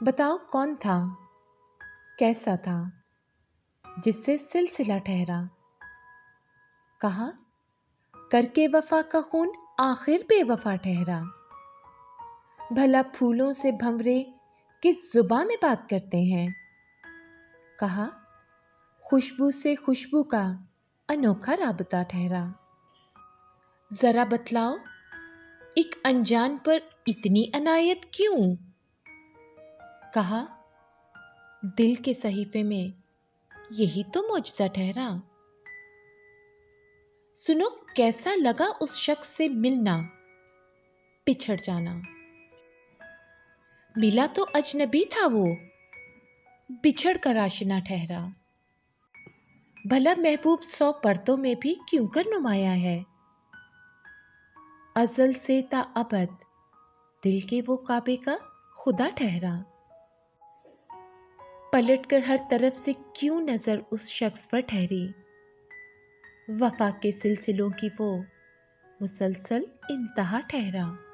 بتاؤ کون تھا، کیسا تھا، جس سے سلسلہ ٹھہرا؟ کہا کر کے وفا کا خون آخر بے وفا ٹھہرا۔ بھلا پھولوں سے بھنورے کس زباں میں بات کرتے ہیں؟ کہا خوشبو سے خوشبو کا انوکھا رابطہ ٹھہرا۔ ذرا بتلاؤ ایک انجان پر اتنی عنایت کیوں؟ کہا دل کے صحیفے میں یہی تو معجزہ ٹھہرا۔ سنو کیسا لگا اس شخص سے ملنا، پچھڑ جانا۔ ملا تو اجنبی تھا وہ، بچھڑ کر آشنا ٹھہرا۔ بھلا محبوب 100 پردوں میں بھی کیوں کر نمایاں ہے؟ ازل سے تا ابد دل کے وہ کعبے کا خدا ٹھہرا۔ پلٹ کر ہر طرف سے کیوں نظر اس شخص پر ٹھہری؟ وفا کے سلسلوں کی وہ مسلسل انتہا ٹھہرا۔